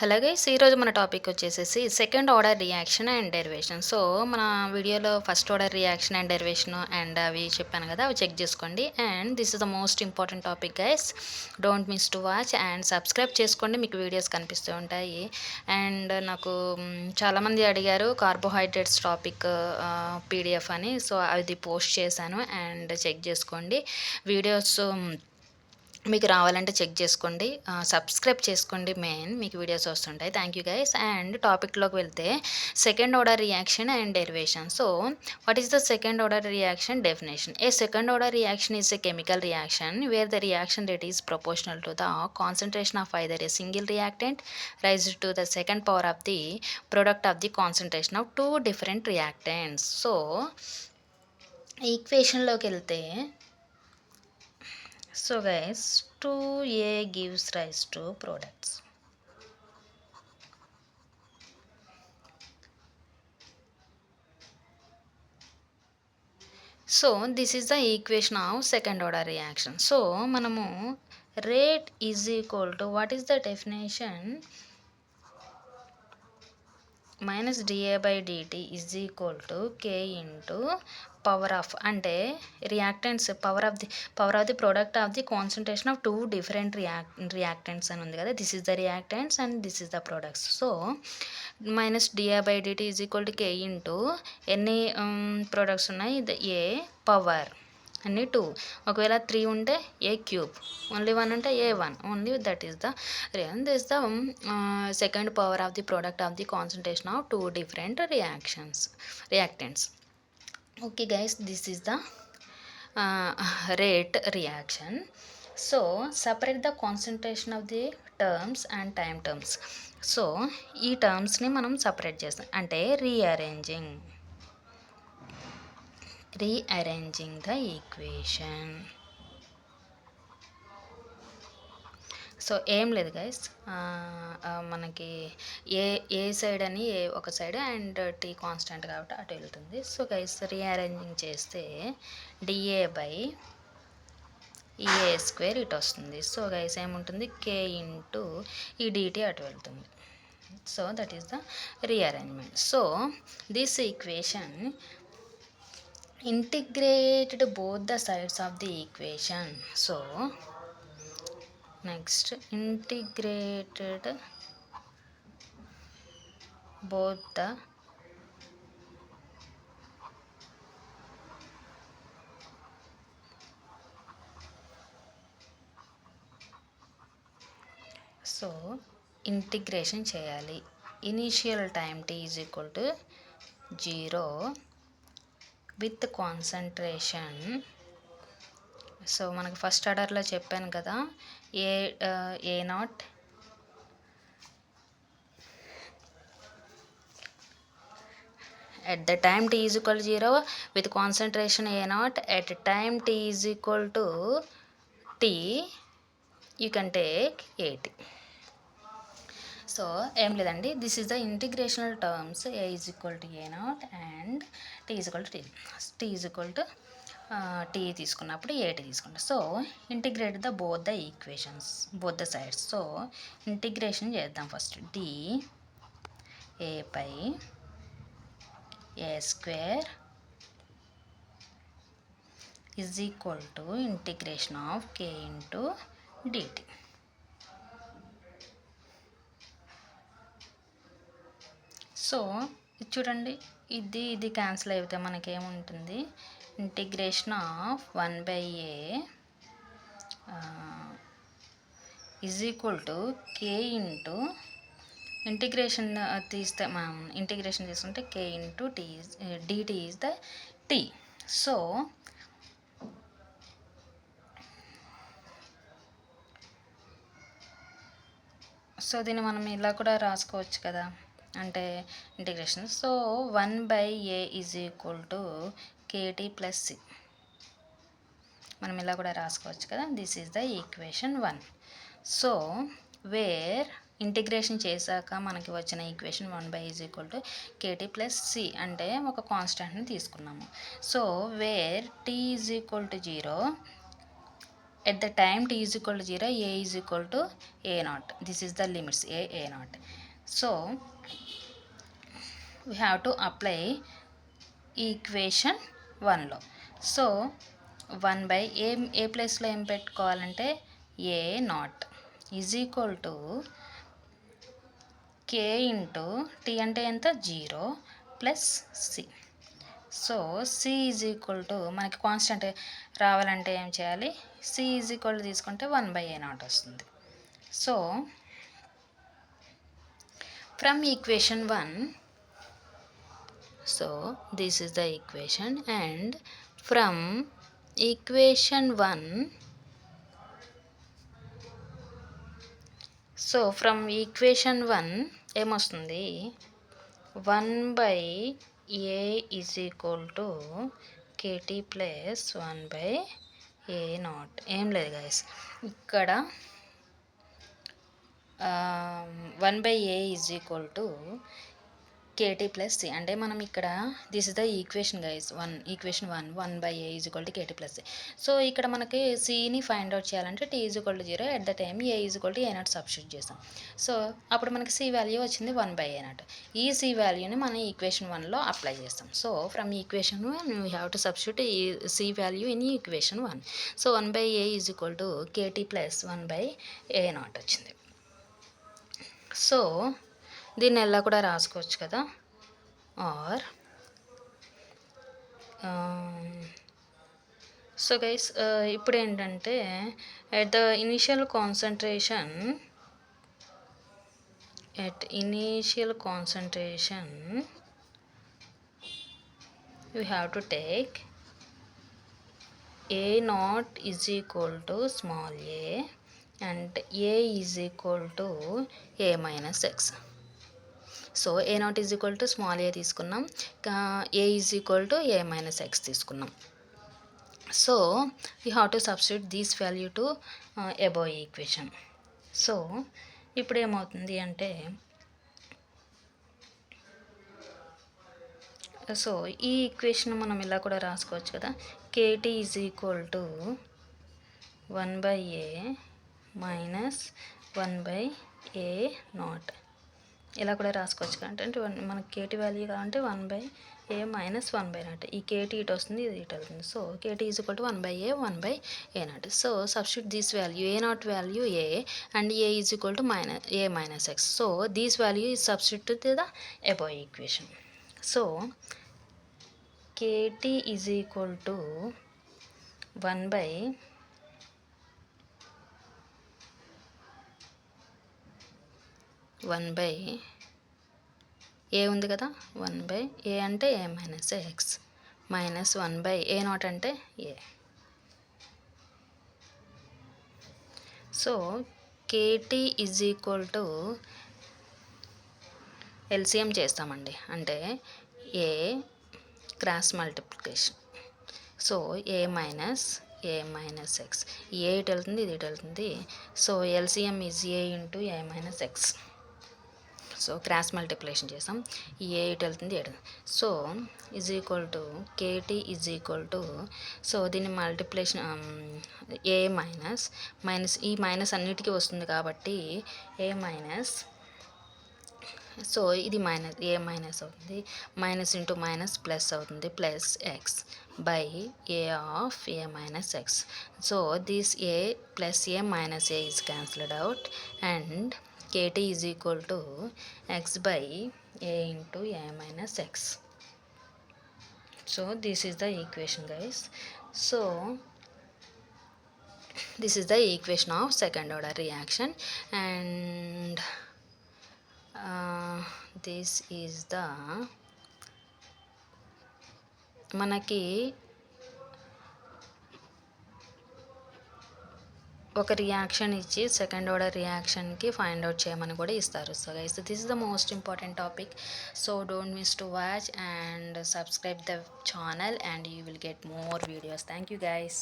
Hello guys, ఈరోజు మన topic వచ్చేసేసి second order reaction and derivation. So మన వీడియోలో first order reaction and derivation and అవి చెప్పాను కదా, అవి చెక్ చేసుకోండి. And this is the most important topic guys, don't miss to watch and subscribe చేసుకోండి, మీకు వీడియోస్ కనిపిస్తూ ఉంటాయి. అండ్ నాకు చాలామంది అడిగారు కార్బోహైడ్రేట్స్ టాపిక్ పీడిఎఫ్ అని, సో అది పోస్ట్ చేశాను అండ్ చెక్ చేసుకోండి. వీడియోస్ మీకు రావాలంటే చెక్ చేసుకోండి, సబ్స్క్రైబ్ చేసుకోండి, మెయిన్ మీకు వీడియోస్ వస్తుంటాయి. Thank you guys. అండ్ టాపిక్లోకి వెళ్తే second order reaction and derivation. So what is the second order reaction definition? A second order reaction is a chemical reaction wear the reaction rate is proportional to the concentration of either a single reactant raised to the second power of the product of the concentration of two different reactants. So ఈక్వేషన్లోకి వెళ్తే, so guys, 2A gives rise to products. So this is the equation of second order reaction. So మనము rate is equal to, what is the definition? minus dA by dt is equal to k into power of, అంటే reactants power of the product of the concentration of two different reactants అని ఉంది కదా, this is the reactants and this is the products. So minus dA by dt is equal to k into ఎన్ని products ఉన్నాయి, A power అన్ని 2, ఒకవేళ 3 ఉంటే ఏ cube, only 1 ఉంటే ఏ 1, only that is the this the second power of the product of the concentration of two different reactants. Okay guys, this is the rate reaction. So separate the concentration of the terms and time terms. So ఈ టర్మ్స్ని మనం separate చేస్తాం, అంటే rearranging the equation. So ఏం లేదు guys, మనకి ఏ side అని ఒక side and tea constant కాబట్టి అటు వెళ్తుంది. సో గైస్ రీఅరేంజింగ్ చేస్తే డిఏ బై ఈఏ స్క్వేర్ ఇటు వస్తుంది. సో గైస్ ఏముంటుంది, కే ఇంటూ ఈ డిటి అటు వెళ్తుంది. So that is the rearrangement. So this equation integrated both the sides of the equation. So next, integrated both the so integration చేయాలి. Initial time t is equal to 0 with concentration. So మనకు first ఆర్డర్లో చెప్పాను కదా, a naught at the time t is equal to 0 with concentration A naught, at time t is equal to t you can take 80. So ఏం లేదండి, this is the integrational terms, a is equal to a naught and t is equal to t is equal to t తీసుకున్నప్పుడు AT తీసుకుంటాం. So integrate the both the equations, both the sides. So integration చేద్దాం first. D a పై a square is equal to integration of k into dt. So ఇది చూడండి, ఇది cancel అయితే మనకేముంటుంది, integration of 1/a is equal to k into integration తీస్తే, మనం integration తీసుకుంటే k into t dt is the t. So దీన్ని మనం ఇలా కూడా రాసుకోవచ్చు కదా, అంటే integration. So 1/a is equal to kt plus c, మనం ఇలా కూడా రాసుకోవచ్చు కదా. This is the equation 1. So where integration చేశాక మనకి వచ్చిన equation 1/a is equal to kt plus c, అంటే ఒక కాన్స్టెంట్ని తీసుకున్నాము. So where t is equal to 0 at the time t is equal to 0, a is equal to a naught. This is the limits a naught. So we have to apply equation 1లో. So 1 a ప్లేస్లో ఏం పెట్టుకోవాలంటే a naught is equal to k into t అంటే ఎంత 0 plus c. So c is equal to మనకి constant రావాలంటే ఏం చేయాలి, సి ఈజ్ ఈక్వల్ టు తీసుకుంటే 1/a0 వస్తుంది. So from equation 1, so this is the equation, and from equation 1, so from equation 1 ఏమొస్తుంది, 1/a is equal to kt plus 1/a0. ఏం లేదు guys, ఇక్కడ 1/a is equal to kt plus c అంటే మనం ఇక్కడ this is the equation guys, equation 1 1/a is equal to kt plus c. So ఇక్కడ మనకి cని find out చేయాలంటే t is equal to 0 at the time a is equal to a0 substitute చేస్తాం. So అప్పుడు మనకి c value వచ్చింది 1/a0. ఈ c వాల్యూని మనం ఈక్వేషన్ 1లో అప్లై చేస్తాం. So from equation 1 you have to substitute ఈ c value in equation 1. So 1/a is equal to kt plus 1/a0 వచ్చింది. సో దీన్ని ఎలా కూడా రాసుకోవచ్చు కదా, ఆర్ సో గైస్ ఇప్పుడు ఏంటంటే at initial concentration you have to take a naught is equal to small a and a is equal to a minus x. So a naught is equal to small a తీసుకున్నాం, a is equal to a minus x తీసుకున్నాం. So you have to substitute these value to above equation. So ఇప్పుడు ఏమవుతుంది అంటే, so ఈ equation మనం ఇలా కూడా రాసుకోవచ్చు కదా, KT is equal to 1/a minus 1/a0 ఇలా కూడా రాసుకోవచ్చు. అంటే మనకి కేటీ వాల్యూ కావాలంటే 1/a మైనస్ 1/0. ఈ కేటీ ఇటు వస్తుంది, ఇది ఇటు వెళ్తుంది. So KT is equal to 1/a 1/a0. So substitute this value A not value A and A is equal to a minus x. So these value is substitute the above equation. So KT is equal to 1/a ఉంది కదా, 1/a అంటే a minus X minus 1/a0 అంటే a. So KT is equal to LCM చేస్తామండి, అంటే a cross multiplication. So a minus x, a ఇటు వెళ్తుంది, ఇది ఇటు వెళ్తుంది. So LCM is a into a minus x. So cross multiplication చేసాం, a ఇటు వెళ్తుంది, ఏడు. So is equal to KT is equal to, so దీన్ని మల్టిప్లికేషన్ ఏ మైనస్ ఈ మైనస్ అన్నిటికీ వస్తుంది కాబట్టి ఏ మైనస్, సో ఇది మైనస్ ఏ మైనస్ అవుతుంది, మైనస్ ఇంటూ మైనస్ ప్లస్ అవుతుంది, plus X by A of A minus x. So this A plus A minus A is cancelled out and kt is equal to x by a into a minus x. So this is the equation guys. So this is the equation of second order reaction, and this is the మనకి ఒక reaction ఇచ్చి second order రియాక్షన్కి find out చేయమని కూడా ఇస్తారు. So guys this is the most important topic. So don't miss to watch and subscribe the channel and you will get more videos. Thank you guys.